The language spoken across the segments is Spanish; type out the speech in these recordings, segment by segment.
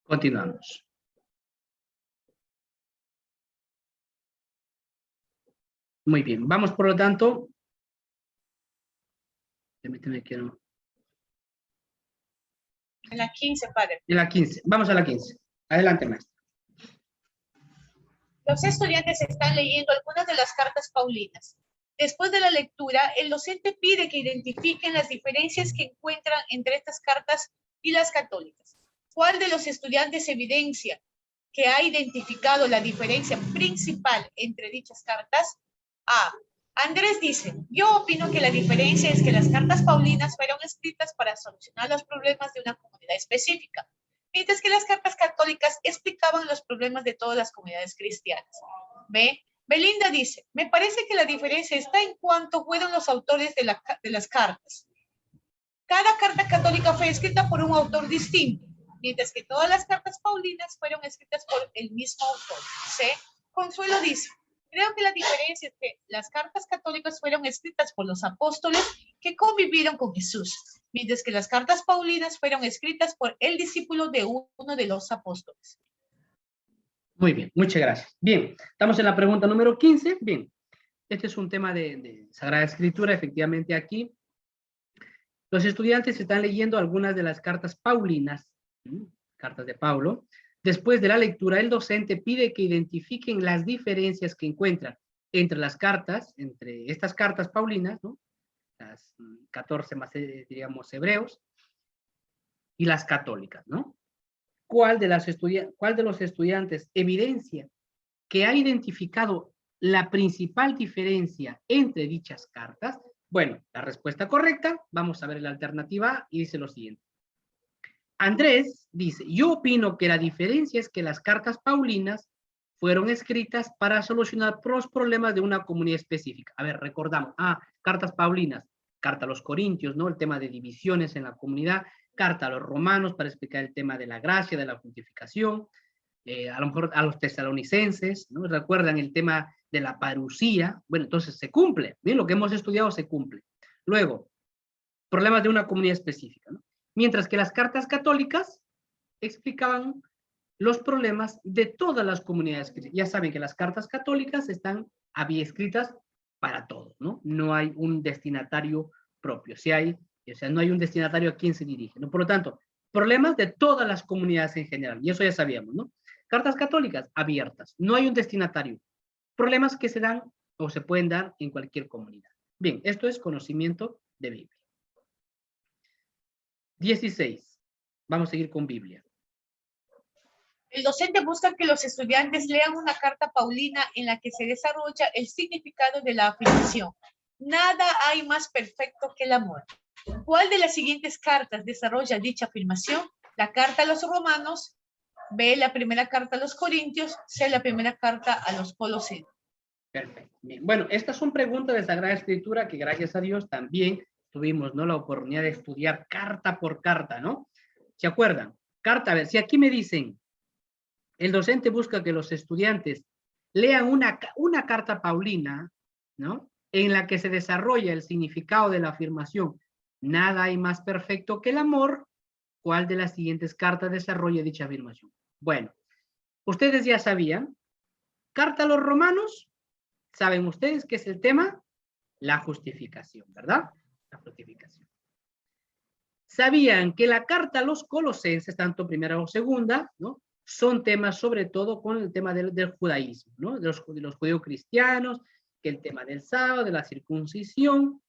Continuamos. Muy bien, vamos por lo tanto. Permíteme que no. En la 15, padre. En la 15, vamos a la 15. Adelante, maestro. Los estudiantes están leyendo algunas de las cartas paulinas. Después de la lectura, el docente pide que identifiquen las diferencias que encuentran entre estas cartas y las católicas. ¿Cuál de los estudiantes evidencia que ha identificado la diferencia principal entre dichas cartas? A. Andrés dice, yo opino que la diferencia es que las cartas paulinas fueron escritas para solucionar los problemas de una comunidad específica, mientras que las cartas católicas explicaban los problemas de todas las comunidades cristianas. B. Belinda dice, me parece que la diferencia está en cuanto fueron los autores de las cartas. Cada carta católica fue escrita por un autor distinto, mientras que todas las cartas paulinas fueron escritas por el mismo autor. C. Consuelo dice, creo que la diferencia es que las cartas católicas fueron escritas por los apóstoles que convivieron con Jesús, mientras que las cartas paulinas fueron escritas por el discípulo de uno de los apóstoles. Muy bien, muchas gracias. Bien, estamos en la pregunta número 15. Bien, este es un tema de Sagrada Escritura. Efectivamente, aquí los estudiantes están leyendo algunas de las cartas paulinas, cartas de Pablo. Después de la lectura, el docente pide que identifiquen las diferencias que encuentran entre las cartas, entre estas cartas paulinas, ¿no? Las 14 más, diríamos, hebreos, y las católicas, ¿no? ¿Cuál de los estudiantes evidencia que ha identificado la principal diferencia entre dichas cartas? Bueno, la respuesta correcta, vamos a ver la alternativa A y dice lo siguiente. Andrés dice, yo opino que la diferencia es que las cartas paulinas fueron escritas para solucionar los problemas de una comunidad específica. A ver, recordamos, cartas paulinas, carta a los corintios, ¿no? El tema de divisiones en la comunidad, carta a los romanos para explicar el tema de la gracia, de la justificación, a lo mejor a los tesalonicenses, ¿no? ¿Recuerdan el tema de la parusía? Bueno, entonces se cumple, bien, lo que hemos estudiado se cumple. Luego, problemas de una comunidad específica, ¿no? Mientras que las cartas católicas explicaban los problemas de todas las comunidades. Ya saben que las cartas católicas están escritas para todos, ¿no? No hay un destinatario propio. No hay un destinatario a quien se dirige, ¿no? Por lo tanto, problemas de todas las comunidades en general, y eso ya sabíamos, ¿no? Cartas católicas abiertas, no hay un destinatario. Problemas que se dan o se pueden dar en cualquier comunidad. Bien, esto es conocimiento de Biblia. 16. Vamos a seguir con Biblia. El docente busca que los estudiantes lean una carta paulina en la que se desarrolla el significado de la afirmación. Nada hay más perfecto que el amor. ¿Cuál de las siguientes cartas desarrolla dicha afirmación? La carta a los romanos, B, la primera carta a los corintios, C, la primera carta a los colosenses. Perfecto. Bien. Bueno, estas son preguntas de Sagrada Escritura que gracias a Dios también tuvimos, ¿no? La oportunidad de estudiar carta por carta, ¿no? ¿Se acuerdan? Carta, a ver, si aquí me dicen, el docente busca que los estudiantes lean una carta paulina, ¿no? En la que se desarrolla el significado de la afirmación, nada hay más perfecto que el amor. ¿Cuál de las siguientes cartas desarrolla dicha afirmación? Bueno, ustedes ya sabían, carta a los romanos, ¿saben ustedes qué es el tema? La justificación, ¿verdad? La justificación. Sabían que la carta a los colosenses, tanto primera o segunda, ¿no? Son temas sobre todo con el tema del judaísmo, ¿no? De los judíos cristianos, que el tema del sábado, de la circuncisión,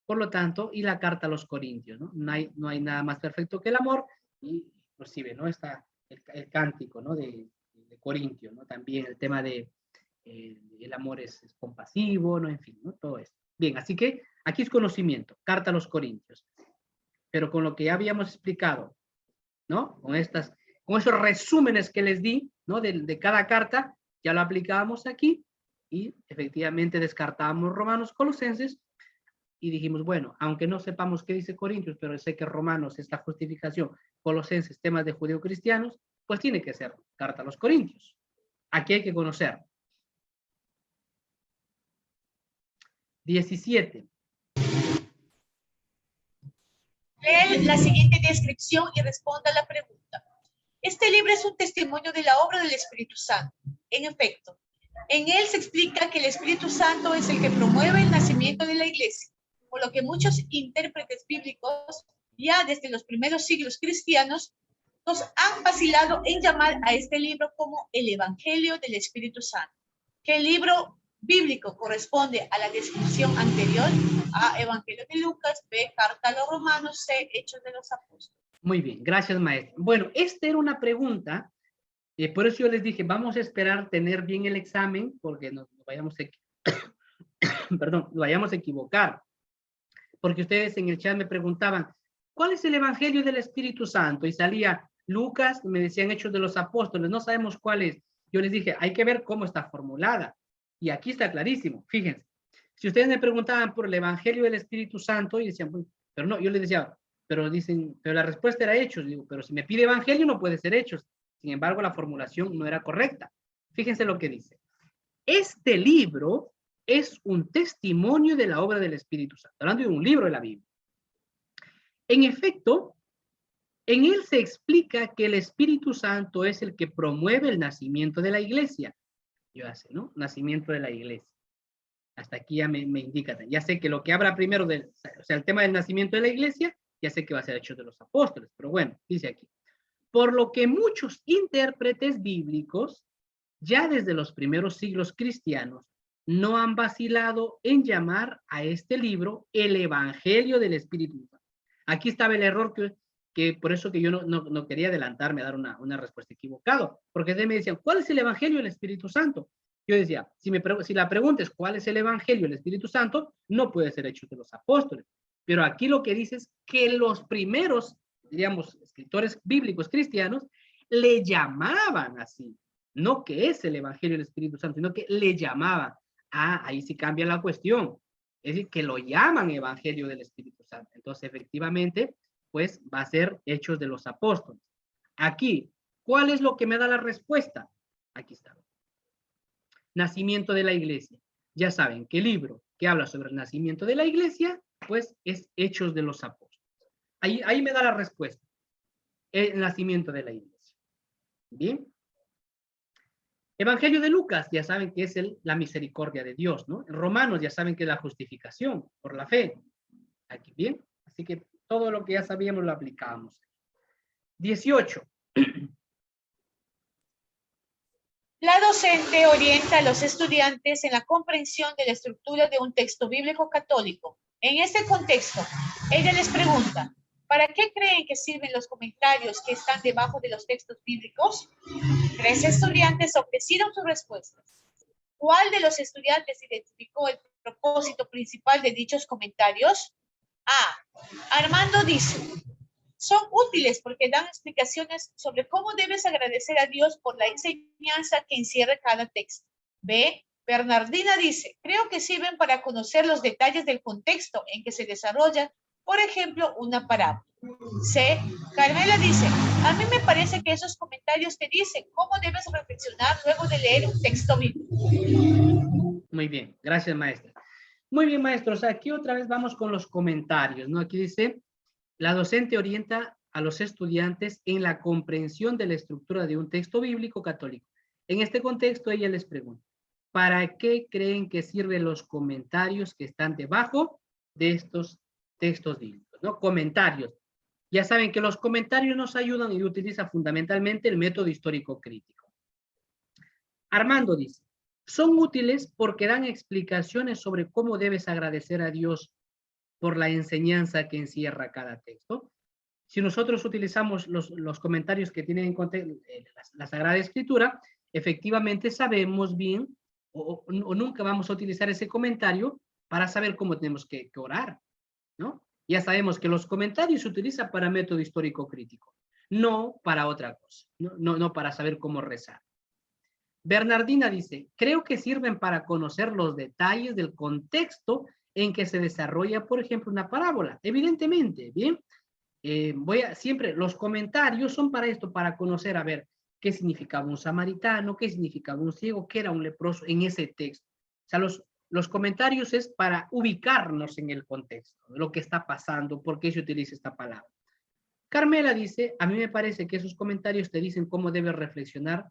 por lo tanto, y la carta a los corintios, ¿no? No hay nada más perfecto que el amor, y inclusive, ¿no? Está el cántico, ¿no? De Corintio, ¿no? También el tema de el amor es compasivo, ¿no? En fin, ¿no? Todo esto. Bien, así que aquí es conocimiento, carta a los corintios. Pero con lo que ya habíamos explicado, ¿no? Con esos resúmenes que les di, ¿no? De cada carta, ya lo aplicábamos aquí y efectivamente descartábamos Romanos, Colosenses y dijimos, bueno, aunque no sepamos qué dice Corintios, pero sé que Romanos es la justificación, Colosenses temas de judío-cristianos, pues tiene que ser carta a los Corintios. Aquí hay que conocer. 17. Lee la siguiente descripción y responda a la pregunta. Este libro es un testimonio de la obra del Espíritu Santo. En efecto, en él se explica que el Espíritu Santo es el que promueve el nacimiento de la iglesia, por lo que muchos intérpretes bíblicos, ya desde los primeros siglos cristianos, nos han vacilado en llamar a este libro como el Evangelio del Espíritu Santo, que el libro bíblico corresponde a la descripción anterior: A, Evangelio de Lucas; B, Carta a los Romanos; C, Hechos de los Apóstoles. Muy bien, gracias, maestra. Bueno, esta era una pregunta, por eso yo les dije, vamos a esperar tener bien el examen, porque nos vayamos perdón, nos vayamos a equivocar. Porque ustedes en el chat me preguntaban, ¿cuál es el Evangelio del Espíritu Santo? Y salía Lucas, me decían Hechos de los Apóstoles, no sabemos cuál es. Yo les dije, hay que ver cómo está formulada. Y aquí está clarísimo, fíjense. Si ustedes me preguntaban por el Evangelio del Espíritu Santo, y decían, bueno, pero no, yo les decía, pero dicen, pero la respuesta era Hechos. Digo, pero si me pide Evangelio no puede ser Hechos. Sin embargo, la formulación no era correcta. Fíjense lo que dice. Este libro es un testimonio de la obra del Espíritu Santo, hablando de un libro de la Biblia. En efecto, en él se explica que el Espíritu Santo es el que promueve el nacimiento de la iglesia. Yo ya sé, ¿no? Nacimiento de la iglesia. Hasta aquí ya me indica. Ya sé que lo que habla primero, o sea, el tema del nacimiento de la iglesia, ya sé que va a ser Hechos de los Apóstoles, pero bueno, dice aquí. Por lo que muchos intérpretes bíblicos, ya desde los primeros siglos cristianos, no han vacilado en llamar a este libro el Evangelio del Espíritu Santo. Aquí estaba el error que por eso que yo no quería adelantarme a dar una respuesta equivocada, porque ustedes me decían, ¿cuál es el Evangelio del Espíritu Santo? Yo decía, si la pregunta es ¿cuál es el Evangelio del Espíritu Santo? No puede ser Hechos de los Apóstoles. Pero aquí lo que dice es que los primeros, diríamos, escritores bíblicos cristianos le llamaban así. No que es el Evangelio del Espíritu Santo, sino que le llamaban. Ah, ahí sí cambia la cuestión. Es decir, que lo llaman Evangelio del Espíritu Santo. Entonces, efectivamente, pues va a ser Hechos de los Apóstoles. Aquí, ¿cuál es lo que me da la respuesta? Aquí está. Nacimiento de la iglesia. Ya saben que el libro que habla sobre el nacimiento de la iglesia, pues es Hechos de los Apóstoles. Ahí me da la respuesta. El nacimiento de la iglesia. Bien. Evangelio de Lucas, ya saben que es la misericordia de Dios, ¿no? En Romanos ya saben que es la justificación por la fe. Aquí, bien. Así que todo lo que ya sabíamos lo aplicamos. 18. La docente orienta a los estudiantes en la comprensión de la estructura de un texto bíblico católico. En este contexto, ella les pregunta, ¿para qué creen que sirven los comentarios que están debajo de los textos bíblicos? 3 estudiantes ofrecieron sus respuestas. ¿Cuál de los estudiantes identificó el propósito principal de dichos comentarios? A. Armando dice, son útiles porque dan explicaciones sobre cómo debes agradecer a Dios por la enseñanza que encierra cada texto. B. Bernardina dice, creo que sirven para conocer los detalles del contexto en que se desarrolla, por ejemplo, una parábola. C. Carmela dice, a mí me parece que esos comentarios te dicen cómo debes reflexionar luego de leer un texto bíblico. Muy bien, gracias, maestra. Muy bien, maestros, aquí otra vez vamos con los comentarios, ¿no? Aquí dice, la docente orienta a los estudiantes en la comprensión de la estructura de un texto bíblico católico. En este contexto, ella les pregunta, ¿para qué creen que sirven los comentarios que están debajo de estos textos bíblicos, ¿no? Comentarios. Ya saben que los comentarios nos ayudan y utiliza fundamentalmente el método histórico crítico. Armando dice, son útiles porque dan explicaciones sobre cómo debes agradecer a Dios por la enseñanza que encierra cada texto. Si nosotros utilizamos los comentarios que tienen en la Sagrada Escritura, efectivamente sabemos bien o nunca vamos a utilizar ese comentario para saber cómo tenemos que orar, ¿no? Ya sabemos que los comentarios se utilizan para método histórico crítico, no para otra cosa, no para saber cómo rezar. Bernardina dice, creo que sirven para conocer los detalles del contexto en que se desarrolla, por ejemplo, una parábola. Evidentemente, ¿bien? Siempre, los comentarios son para esto, para conocer, a ver, qué significaba un samaritano, qué significaba un ciego, qué era un leproso en ese texto. O sea, los comentarios es para ubicarnos en el contexto, lo que está pasando, por qué se utiliza esta palabra. Carmela dice, a mí me parece que esos comentarios te dicen cómo debes reflexionar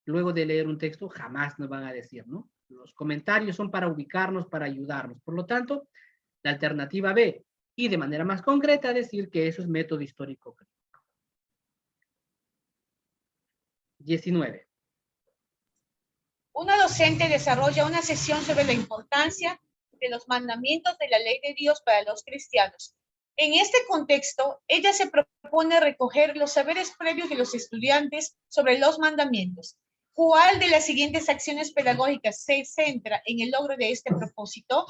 luego de leer un texto, jamás nos van a decir, ¿no? Los comentarios son para ubicarnos, para ayudarnos. Por lo tanto, la alternativa B, y de manera más concreta decir que eso es método histórico crítico. 19. Una docente desarrolla una sesión sobre la importancia de los mandamientos de la ley de Dios para los cristianos. En este contexto, ella se propone recoger los saberes previos de los estudiantes sobre los mandamientos. ¿Cuál de las siguientes acciones pedagógicas se centra en el logro de este propósito?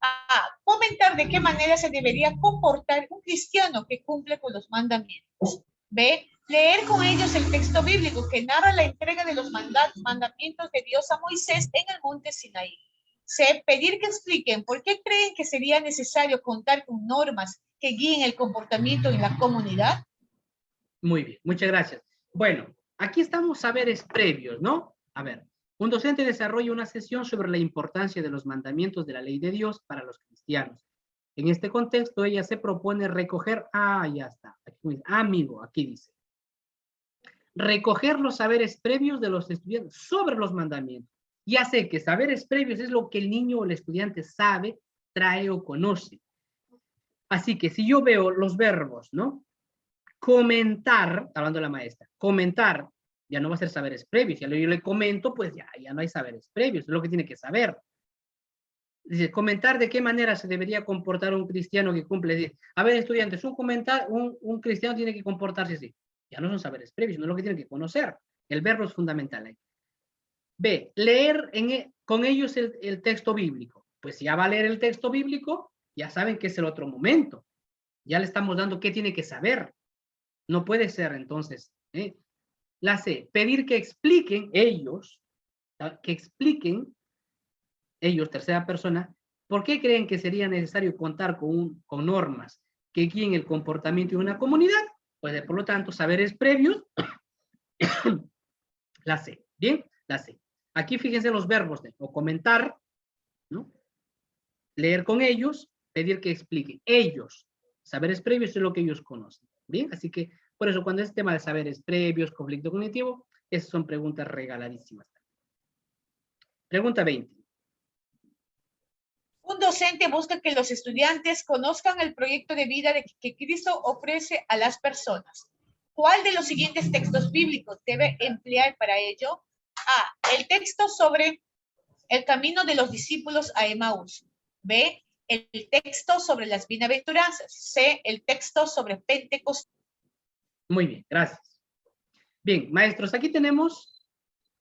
A. Comentar de qué manera se debería comportar un cristiano que cumple con los mandamientos. B. Leer con ellos el texto bíblico que narra la entrega de los mandamientos de Dios a Moisés en el monte Sinaí. C. Pedir que expliquen por qué creen que sería necesario contar con normas que guíen el comportamiento en la comunidad. Muy bien, muchas gracias. Bueno, aquí estamos saberes previos, ¿no? A ver, un docente desarrolla una sesión sobre la importancia de los mandamientos de la ley de Dios para los cristianos. En este contexto, ella se propone recoger, ya está, aquí, amigo, aquí dice, recoger los saberes previos de los estudiantes sobre los mandamientos. Ya sé que saberes previos es lo que el niño o el estudiante sabe, trae o conoce. Así que si yo veo los verbos, ¿no? Comentar, hablando de la maestra, comentar, ya no va a ser saberes previos. Ya yo le comento, pues ya no hay saberes previos, es lo que tiene que saber. Dice, comentar de qué manera se debería comportar un cristiano que cumple. Dice, a ver, estudiantes, un cristiano tiene que comportarse así. Ya no son saberes previos, no es lo que tienen que conocer. El verbo es fundamental ahí. B, leer con ellos el texto bíblico. Pues si ya va a leer el texto bíblico, ya saben que es el otro momento. Ya le estamos dando qué tiene que saber. No puede ser, entonces. La C, pedir que expliquen ellos, tercera persona, ¿por qué creen que sería necesario contar con normas que guíen el comportamiento de una comunidad? Pues, por lo tanto, saberes previos, la C. Bien, la C. Aquí fíjense los verbos de o comentar, ¿no? Leer con ellos, pedir que expliquen. Ellos, saberes previos es lo que ellos conocen. Bien, así que por eso cuando es tema de saberes previos, conflicto cognitivo, esas son preguntas regaladísimas. Pregunta 20. Un docente busca que los estudiantes conozcan el proyecto de vida que Cristo ofrece a las personas. ¿Cuál de los siguientes textos bíblicos debe emplear para ello? A. El texto sobre el camino de los discípulos a Emaús. B. El texto sobre las bienaventuranzas. C. El texto sobre Pentecostés. Muy bien, gracias. Bien, maestros, aquí tenemos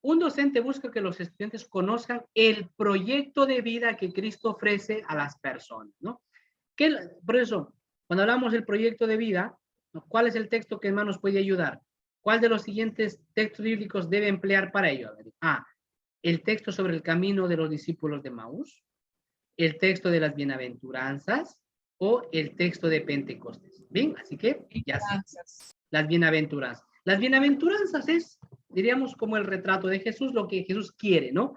un docente busca que los estudiantes conozcan el proyecto de vida que Cristo ofrece a las personas, ¿no? Por eso, cuando hablamos del proyecto de vida, ¿no? ¿Cuál es el texto que más nos puede ayudar? ¿Cuál de los siguientes textos bíblicos debe emplear para ello? A, el texto sobre el camino de los discípulos de Maús, el texto de las bienaventuranzas o el texto de Pentecostés. Bien, así que ya sé. Las bienaventuranzas. Las bienaventuranzas es, diríamos, como el retrato de Jesús, lo que Jesús quiere, ¿no?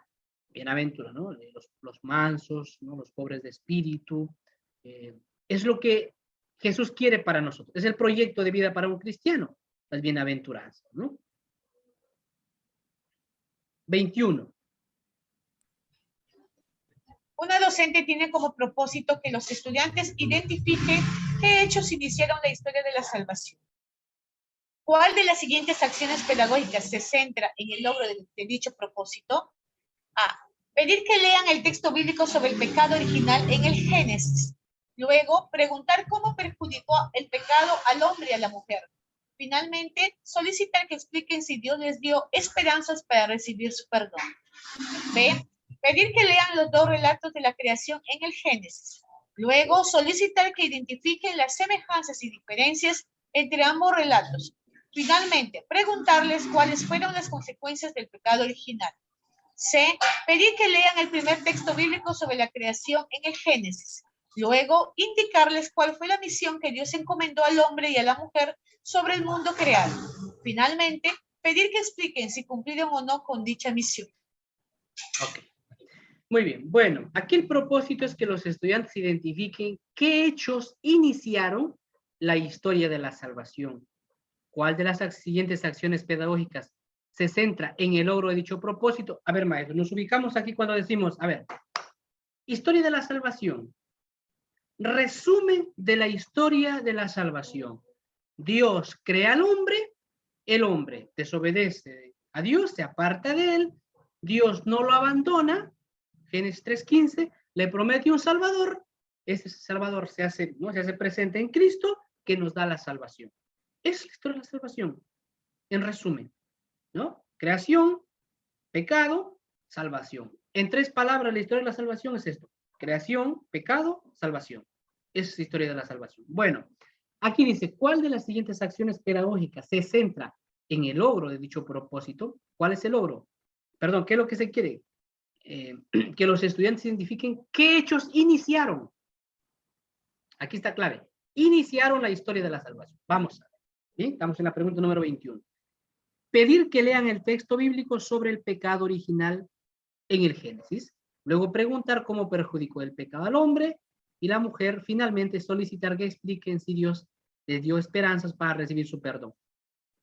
Bienaventurados, ¿no? Los mansos, ¿no? Los pobres de espíritu. Es lo que Jesús quiere para nosotros. Es el proyecto de vida para un cristiano, las bienaventuranzas, ¿no? 21. Una docente tiene como propósito que los estudiantes identifiquen qué hechos iniciaron la historia de la salvación. ¿Cuál de las siguientes acciones pedagógicas se centra en el logro de dicho propósito? A. Pedir que lean el texto bíblico sobre el pecado original en el Génesis. Luego, preguntar cómo perjudicó el pecado al hombre y a la mujer. Finalmente, solicitar que expliquen si Dios les dio esperanzas para recibir su perdón. B. Pedir que lean los dos relatos de la creación en el Génesis. Luego, solicitar que identifiquen las semejanzas y diferencias entre ambos relatos. Finalmente, preguntarles cuáles fueron las consecuencias del pecado original. C. Pedir que lean el primer texto bíblico sobre la creación en el Génesis. Luego, indicarles cuál fue la misión que Dios encomendó al hombre y a la mujer sobre el mundo creado. Finalmente, pedir que expliquen si cumplieron o no con dicha misión. Ok. Muy bien. Bueno, aquí el propósito es que los estudiantes identifiquen qué hechos iniciaron la historia de la salvación? ¿Cuál de las siguientes acciones pedagógicas se centra en el logro de dicho propósito? A ver, maestro, nos ubicamos aquí cuando decimos, a ver, historia de la salvación. Resumen de la historia de la salvación. Dios crea al hombre, el hombre desobedece a Dios, se aparta de él, Dios no lo abandona, Génesis 3:15, le promete un Salvador, ese Salvador se hace presente en Cristo, que nos da la salvación. Es la historia de la salvación, en resumen, ¿no? Creación, pecado, salvación. En 3 palabras, la historia de la salvación es esto: creación, pecado, salvación. Esa es la historia de la salvación. Bueno, aquí dice, ¿cuál de las siguientes acciones pedagógicas se centra en el logro de dicho propósito? ¿Cuál es el logro? Perdón, ¿qué es lo que se quiere? Que los estudiantes identifiquen qué hechos iniciaron. Aquí está clave. Iniciaron la historia de la salvación. Vamos a ver. ¿Sí? Estamos en la pregunta número 21. Pedir que lean el texto bíblico sobre el pecado original en el Génesis. Luego preguntar cómo perjudicó el pecado al hombre y la mujer. Finalmente solicitar que expliquen si Dios les dio esperanzas para recibir su perdón.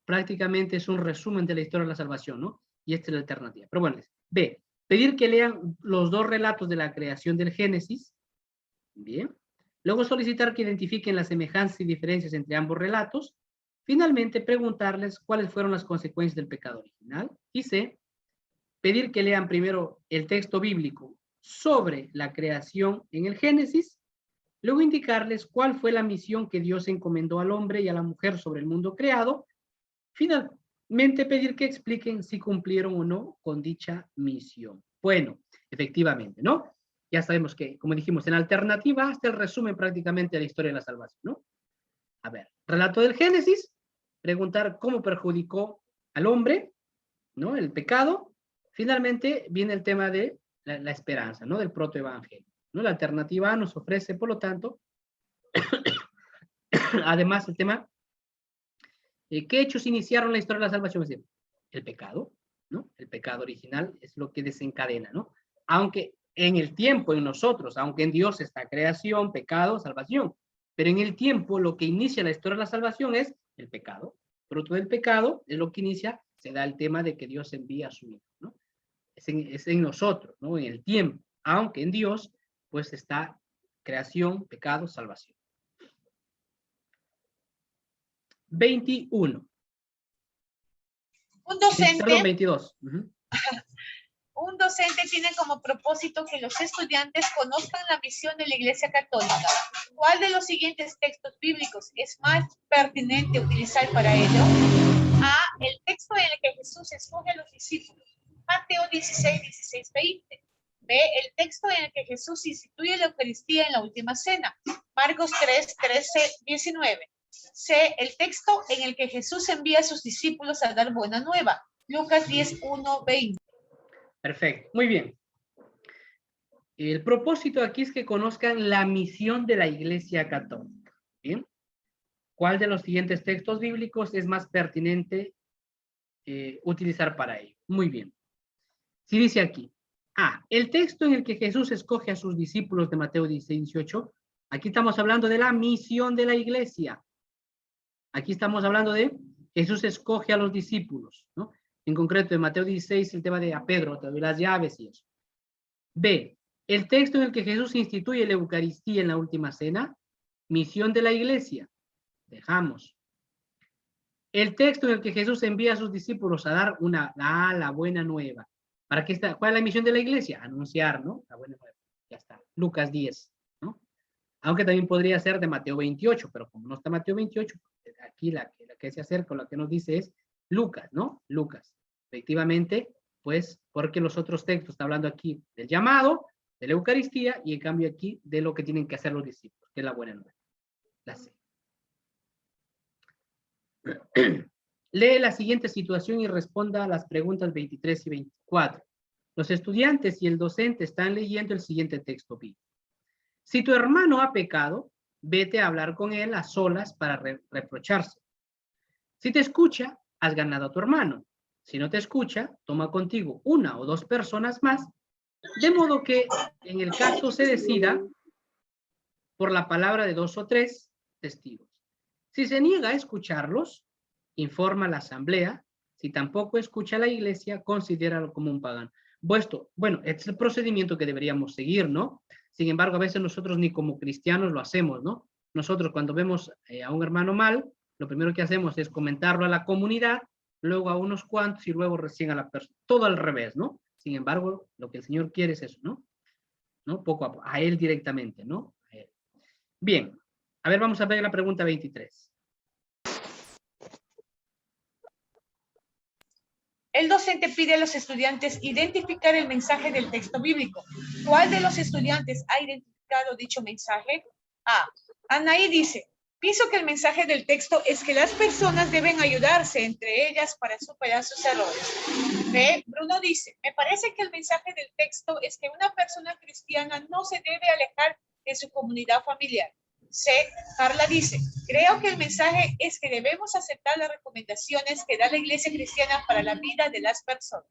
Prácticamente es un resumen de la historia de la salvación, ¿no? Y esta es la alternativa. Pero bueno, B. Pedir que lean los 2 relatos de la creación del Génesis. Bien. Luego solicitar que identifiquen las semejanzas y diferencias entre ambos relatos. Finalmente, preguntarles cuáles fueron las consecuencias del pecado original. Y C. Pedir que lean primero el texto bíblico sobre la creación en el Génesis. Luego indicarles cuál fue la misión que Dios encomendó al hombre y a la mujer sobre el mundo creado. Finalmente, pedir que expliquen si cumplieron o no con dicha misión. Bueno, efectivamente, ¿no? Ya sabemos que, como dijimos, en alternativa hasta el resumen prácticamente de la historia de la salvación, ¿no? A ver, relato del Génesis, preguntar cómo perjudicó al hombre, ¿no? El pecado. Finalmente viene el tema de la esperanza, ¿no? Del protoevangelio, ¿no? La alternativa A nos ofrece, por lo tanto, además el tema, ¿qué hechos iniciaron la historia de la salvación? Es decir, el pecado, ¿no? El pecado original es lo que desencadena, ¿no? Aunque en el tiempo, en nosotros, aunque en Dios está creación, pecado, salvación, pero en el tiempo lo que inicia la historia de la salvación es el pecado. Fruto del pecado es lo que inicia, se da el tema de que Dios envía a su Hijo, ¿no? Es en nosotros, ¿no? En el tiempo, aunque en Dios, pues está creación, pecado, salvación. 21. Un docente, perdón, 22. un docente tiene como propósito que los estudiantes conozcan la misión de la Iglesia Católica. ¿Cuál de los siguientes textos bíblicos es más pertinente utilizar para ello? A. El texto en el que Jesús escoge a los discípulos. Mateo 16, 16, 20. B. El texto en el que Jesús instituye la Eucaristía en la última cena. Marcos 3, 13, 19. C. El texto en el que Jesús envía a sus discípulos a dar buena nueva. Lucas 10, 1, 20. Perfecto, muy bien. El propósito aquí es que conozcan la misión de la Iglesia Católica. ¿Bien? ¿Cuál de los siguientes textos bíblicos es más pertinente utilizar para ello? Muy bien. Si dice aquí, el texto en el que Jesús escoge a sus discípulos de Mateo 16, 18, aquí estamos hablando de la misión de la Iglesia. Aquí estamos hablando de Jesús escoge a los discípulos, ¿no? En concreto, en Mateo 16, el tema de a Pedro, te doy las llaves y eso. B. El texto en el que Jesús instituye la Eucaristía en la última cena, misión de la Iglesia. Dejamos. El texto en el que Jesús envía a sus discípulos a dar la buena nueva. ¿Para qué está? ¿Cuál es la misión de la Iglesia? Anunciar, ¿no? La buena nueva. Ya está. Lucas 10, ¿no? Aunque también podría ser de Mateo 28, pero como no está Mateo 28, aquí la que se acerca, la que nos dice es Lucas, ¿no? Lucas. Efectivamente, pues, porque los otros textos está hablando aquí del llamado, de la Eucaristía, y en cambio aquí de lo que tienen que hacer los discípulos, que es la buena nueva. La C. Lee la siguiente situación y responda a las preguntas 23 y 24. Los estudiantes y el docente están leyendo el siguiente texto bíblico. Si tu hermano ha pecado, vete a hablar con él a solas para reprocharse. Si te escucha, has ganado a tu hermano. Si no te escucha, toma contigo 1 o 2 personas más, de modo que en el caso se decida por la palabra de 2 o 3 testigos. Si se niega a escucharlos, informa a la asamblea. Si tampoco escucha a la iglesia, considéralo como un pagano. Bueno, este es el procedimiento que deberíamos seguir, ¿no? Sin embargo, a veces nosotros ni como cristianos lo hacemos, ¿no? Nosotros cuando vemos a un hermano mal, lo primero que hacemos es comentarlo a la comunidad, luego a unos cuantos y luego recién a la persona. Todo al revés, ¿no? Sin embargo, lo que el Señor quiere es eso, ¿no? ¿No? Poco a poco, a Él directamente, ¿no? A Él. Bien, a ver, vamos a ver la pregunta 23. El docente pide a los estudiantes identificar el mensaje del texto bíblico. ¿Cuál de los estudiantes ha identificado dicho mensaje? A. Anaí dice, pienso que el mensaje del texto es que las personas deben ayudarse entre ellas para superar sus errores. B. Bruno dice, me parece que el mensaje del texto es que una persona cristiana no se debe alejar de su comunidad familiar. C. Carla dice, creo que el mensaje es que debemos aceptar las recomendaciones que da la Iglesia Cristiana para la vida de las personas.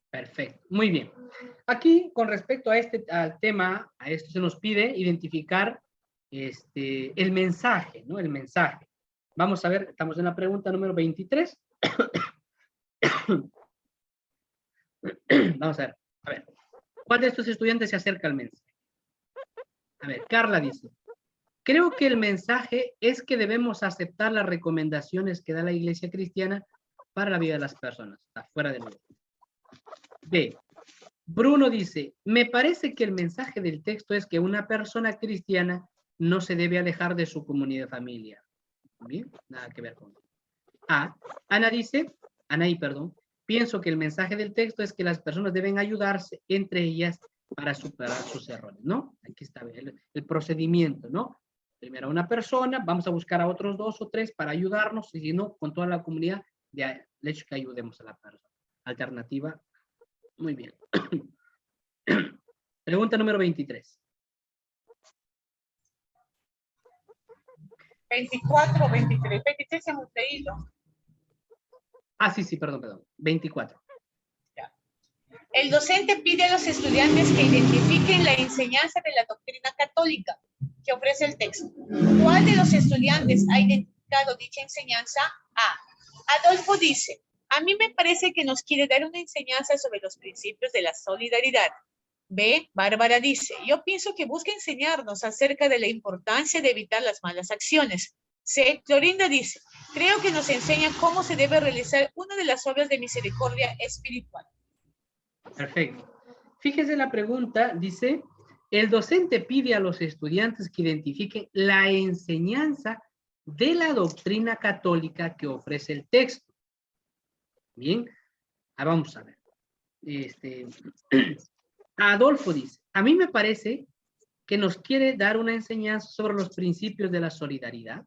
Perfecto, muy bien. Aquí, con respecto a al tema, a esto se nos pide identificar el mensaje, ¿no? El mensaje. Vamos a ver, estamos en la pregunta número 23. Vamos a ver. ¿Cuál de estos estudiantes se acerca al mensaje? A ver, Carla dice, creo que el mensaje es que debemos aceptar las recomendaciones que da la Iglesia Cristiana para la vida de las personas. Está fuera de lugar. B. Bruno dice, me parece que el mensaje del texto es que una persona cristiana no se debe alejar de su comunidad familiar. Bien, nada que ver con eso. A. Anaí, pienso que el mensaje del texto es que las personas deben ayudarse entre ellas para superar sus errores, ¿no? Aquí está el procedimiento, ¿no? Primero una persona, vamos a buscar a otros 2 o 3 para ayudarnos, y si no, con toda la comunidad, de hecho que ayudemos a la persona. Alternativa, muy bien. Pregunta número 23. 24 o 23. 23 hemos leído. Ah, sí, perdón. 24. Ya. El docente pide a los estudiantes que identifiquen la enseñanza de la doctrina católica que ofrece el texto. ¿Cuál de los estudiantes ha identificado dicha enseñanza? A. Adolfo dice, a mí me parece que nos quiere dar una enseñanza sobre los principios de la solidaridad. B. Bárbara dice, yo pienso que busca enseñarnos acerca de la importancia de evitar las malas acciones. C. Clorinda dice, creo que nos enseña cómo se debe realizar una de las obras de misericordia espiritual. Perfecto. Fíjese la pregunta, dice, el docente pide a los estudiantes que identifiquen la enseñanza de la doctrina católica que ofrece el texto. Bien, vamos a ver. Adolfo dice, a mí me parece que nos quiere dar una enseñanza sobre los principios de la solidaridad.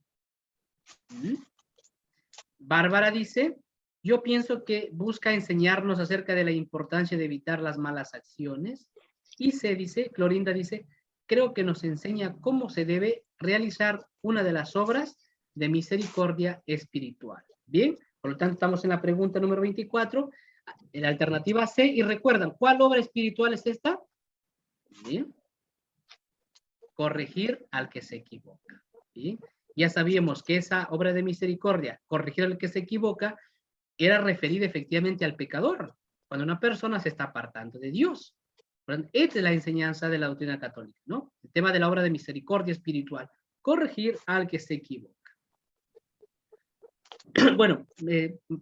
Bárbara dice, yo pienso que busca enseñarnos acerca de la importancia de evitar las malas acciones. Y Clorinda dice, creo que nos enseña cómo se debe realizar una de las obras de misericordia espiritual. Bien, por lo tanto estamos en la pregunta número 24, en la alternativa C, y recuerdan, ¿cuál obra espiritual es esta? Bien. Corregir al que se equivoca. Bien. Ya sabíamos que esa obra de misericordia, corregir al que se equivoca, era referida efectivamente al pecador, cuando una persona se está apartando de Dios. Esta es la enseñanza de la doctrina católica, ¿no? El tema de la obra de misericordia espiritual, corregir al que se equivoca. Bueno,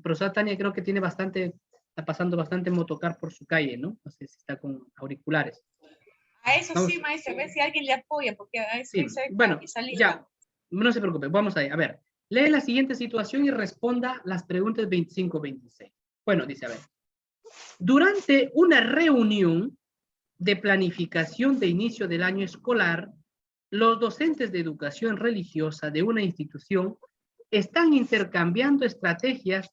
profesora Tania creo que tiene está pasando bastante motocar por su calle, ¿no? No sé si está con auriculares. A eso vamos. Sí, maestro, a ver si alguien le apoya, porque a eso sí. Bueno, ya, no se preocupe, vamos a ver. Lee la siguiente situación y responda las preguntas 25-26. Bueno, dice, a ver. Durante una reunión de planificación de inicio del año escolar, los docentes de educación religiosa de una institución están intercambiando estrategias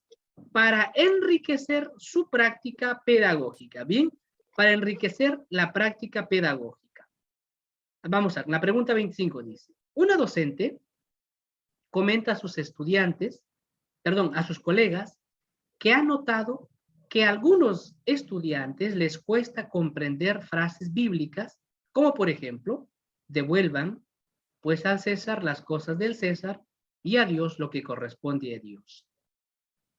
para enriquecer su práctica pedagógica. Bien, para enriquecer la práctica pedagógica. Vamos a ver, la pregunta 25 dice, una docente comenta a sus estudiantes, a sus colegas, que ha notado que a algunos estudiantes les cuesta comprender frases bíblicas, como por ejemplo, devuelvan pues al César las cosas del César y a Dios lo que corresponde a Dios.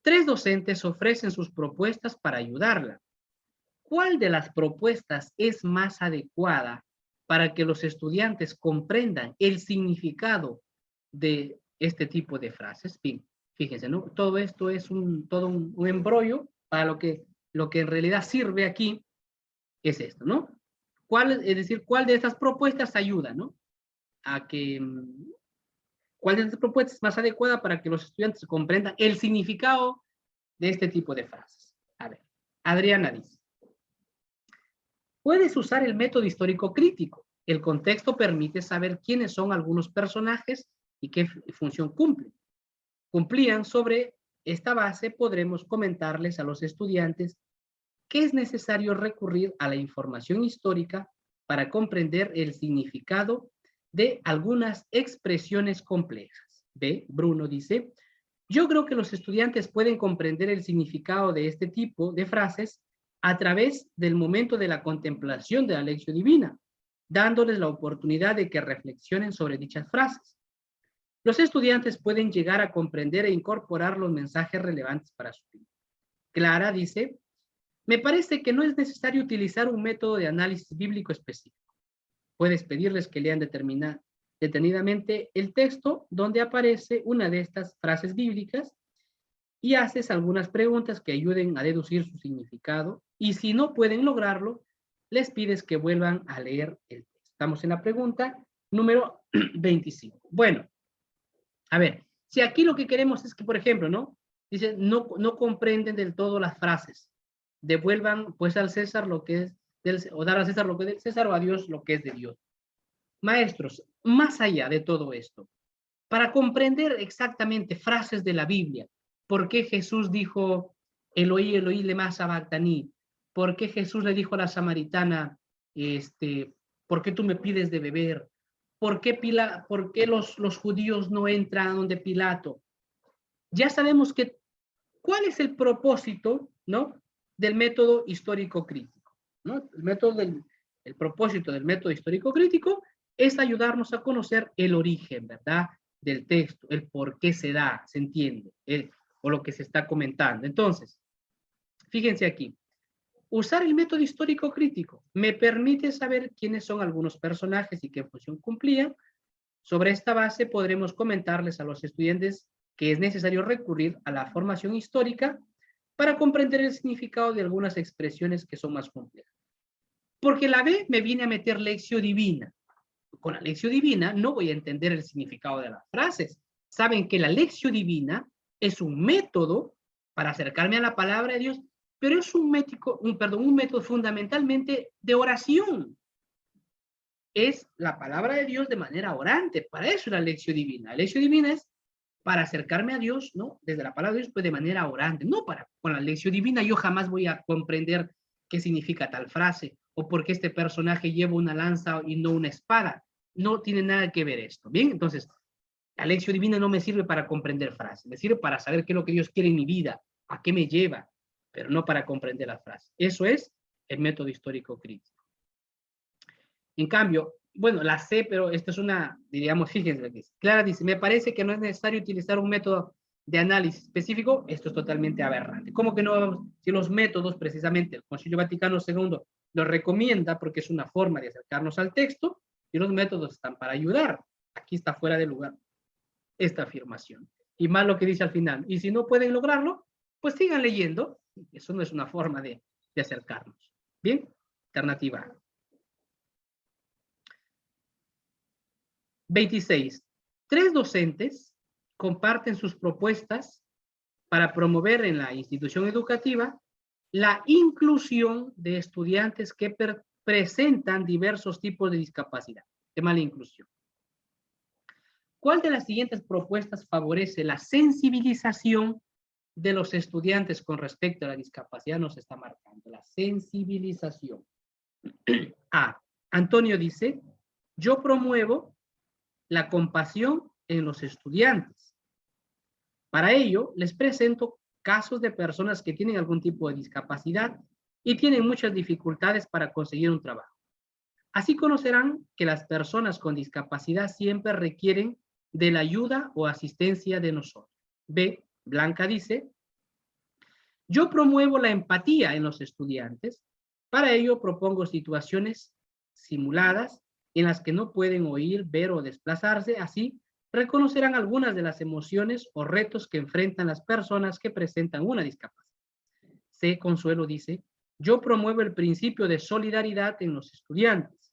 3 docentes ofrecen sus propuestas para ayudarla. ¿Cuál de las propuestas es más adecuada para que los estudiantes comprendan el significado de este tipo de frases? Bien, fíjense, ¿no? Todo esto es todo un embrollo para lo que en realidad sirve aquí es esto, ¿no? Es decir, ¿cuál de estas propuestas ayuda, ¿no? A que, ¿cuál de estas propuestas es más adecuada para que los estudiantes comprendan el significado de este tipo de frases? A ver, Adriana dice, puedes usar el método histórico crítico. El contexto permite saber quiénes son algunos personajes y qué función cumplen. Cumplían sobre esta base, podremos comentarles a los estudiantes que es necesario recurrir a la información histórica para comprender el significado de algunas expresiones complejas. ¿Ve? Bruno dice, yo creo que los estudiantes pueden comprender el significado de este tipo de frases a través del momento de la contemplación de la lección divina, dándoles la oportunidad de que reflexionen sobre dichas frases. Los estudiantes pueden llegar a comprender e incorporar los mensajes relevantes para su vida. Clara dice, me parece que no es necesario utilizar un método de análisis bíblico específico. Puedes pedirles que lean detenidamente el texto donde aparece una de estas frases bíblicas y haces algunas preguntas que ayuden a deducir su significado, y si no pueden lograrlo, les pides que vuelvan a leer el texto. Estamos en la pregunta número 25. Bueno, a ver, si aquí lo que queremos es que, por ejemplo, ¿no? Dice, no comprenden del todo las frases. Devuelvan, pues, al César lo que es o dar a César lo que es del César, o a Dios lo que es de Dios. Maestros, más allá de todo esto, para comprender exactamente frases de la Biblia, ¿por qué Jesús dijo, Eloí, Eloí, lema sabactani? ¿Por qué Jesús le dijo a la samaritana, ¿por qué tú me pides de beber? ¿Por qué los judíos no entran donde Pilato? Ya sabemos cuál es el propósito, ¿no?, del método histórico crítico, ¿no? El propósito del método histórico crítico es ayudarnos a conocer el origen, ¿verdad?, del texto, el por qué se da, se entiende, o lo que se está comentando. Entonces, fíjense aquí, usar el método histórico crítico me permite saber quiénes son algunos personajes y qué función cumplían. Sobre esta base podremos comentarles a los estudiantes que es necesario recurrir a la formación histórica para comprender el significado de algunas expresiones que son más complejas. Porque la B me viene a meter lección divina. Con la lección divina no voy a entender el significado de las frases. Saben que la lección divina es un método para acercarme a la palabra de Dios, pero es un método fundamentalmente de oración. Es la palabra de Dios de manera orante. Para eso es la lección divina. La lección divina es para acercarme a Dios, ¿no?, desde la palabra de Dios, pues de manera orante. No con la lección divina yo jamás voy a comprender qué significa tal frase, o por qué este personaje lleva una lanza y no una espada. No tiene nada que ver esto. Bien, entonces, la lección divina no me sirve para comprender frases, me sirve para saber qué es lo que Dios quiere en mi vida, a qué me lleva, pero no para comprender las frases. Eso es el método histórico crítico. En cambio, bueno, la C, pero esta es una, diríamos, fíjense aquí. Clara dice, me parece que no es necesario utilizar un método de análisis específico. Esto es totalmente aberrante. ¿Cómo que no? Si los métodos, precisamente, el Concilio Vaticano II los recomienda porque es una forma de acercarnos al texto, y los métodos están para ayudar. Aquí está fuera de lugar esta afirmación. Y más lo que dice al final. Y si no pueden lograrlo, pues sigan leyendo. Eso no es una forma de acercarnos. Bien, alternativa A. 26. 3 docentes comparten sus propuestas para promover en la institución educativa la inclusión de estudiantes que presentan diversos tipos de discapacidad. Tema de la inclusión. ¿Cuál de las siguientes propuestas favorece la sensibilización de los estudiantes con respecto a la discapacidad? Nos está marcando la sensibilización. A. Antonio dice, yo promuevo la compasión en los estudiantes. Para ello, les presento casos de personas que tienen algún tipo de discapacidad y tienen muchas dificultades para conseguir un trabajo. Así conocerán que las personas con discapacidad siempre requieren de la ayuda o asistencia de nosotros. B, Blanca dice, yo promuevo la empatía en los estudiantes. Para ello propongo situaciones simuladas en las que no pueden oír, ver o desplazarse. Así reconocerán algunas de las emociones o retos que enfrentan las personas que presentan una discapacidad. C, Consuelo dice, yo promuevo el principio de solidaridad en los estudiantes.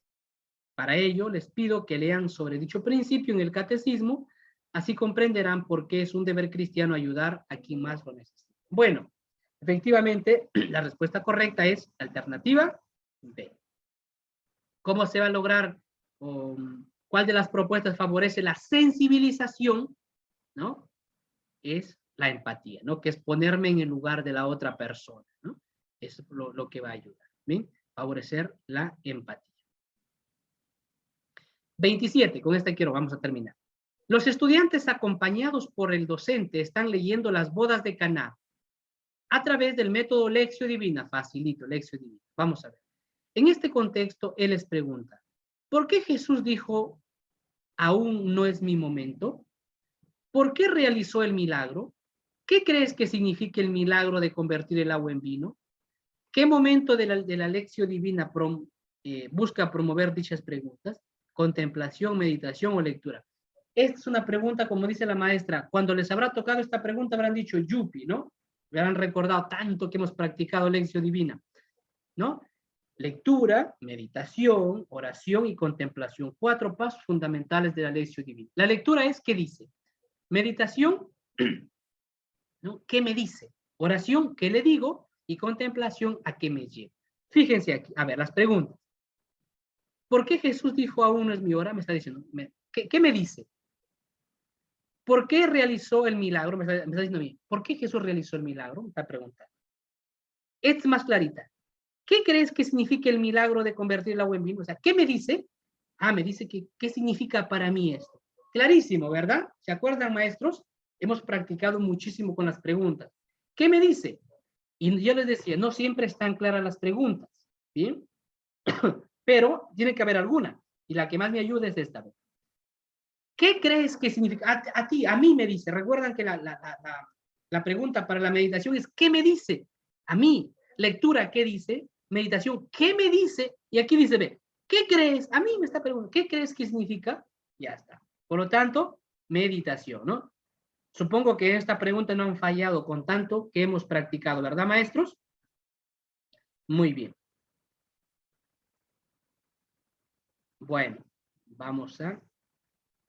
Para ello, les pido que lean sobre dicho principio en el catecismo, así comprenderán por qué es un deber cristiano ayudar a quien más lo necesita. Bueno, efectivamente, la respuesta correcta es alternativa B. ¿Cómo se va a lograr? ¿Cuál de las propuestas favorece la sensibilización? ¿No? Es la empatía, ¿no? Que es ponerme en el lugar de la otra persona, ¿no? Es lo que va a ayudar, ¿bien? Favorecer la empatía. 27, con esta vamos a terminar. Los estudiantes acompañados por el docente están leyendo las bodas de Caná a través del método Lectio Divina, facilito, Lectio Divina. Vamos a ver. En este contexto, él les pregunta, ¿por qué Jesús dijo, aún no es mi momento? ¿Por qué realizó el milagro? ¿Qué crees que significa el milagro de convertir el agua en vino? ¿Qué momento de la Lectio Divina busca promover dichas preguntas? ¿Contemplación, meditación o lectura? Esta es una pregunta, como dice la maestra, cuando les habrá tocado esta pregunta habrán dicho yupi, ¿no? Me habrán recordado tanto que hemos practicado Lectio Divina, ¿no? Lectura, meditación, oración y contemplación. 4 pasos fundamentales de la Lectio Divina. La lectura es, ¿qué dice? Meditación, ¿no? ¿Qué me dice? Oración, ¿qué le digo? Y contemplación, ¿a qué me lleva? Fíjense aquí, a ver, las preguntas. ¿Por qué Jesús dijo aún no es mi hora? Me está diciendo, ¿qué me dice? ¿Por qué realizó el milagro? Me está diciendo a mí, ¿por qué Jesús realizó el milagro? Me está preguntando. Es más clarita. ¿Qué crees que significa el milagro de convertir el agua en vino? O sea, ¿qué me dice? Ah, me dice que, ¿qué significa para mí esto? Clarísimo, ¿verdad? ¿Se acuerdan, maestros? Hemos practicado muchísimo con las preguntas. ¿Qué me dice? Y yo les decía, no siempre están claras las preguntas, ¿bien? Pero tiene que haber alguna. Y la que más me ayuda es esta. ¿Qué crees que significa? A mí me dice. Recuerdan que la pregunta para la meditación es, ¿qué me dice? A mí. Lectura, ¿qué dice? Meditación, ¿qué me dice? Y aquí dice, ve, ¿qué crees? A mí me está preguntando, ¿qué crees que significa? Ya está. Por lo tanto, meditación, ¿no? Supongo que esta pregunta no han fallado con tanto que hemos practicado, ¿verdad, maestros? Muy bien. Bueno, vamos a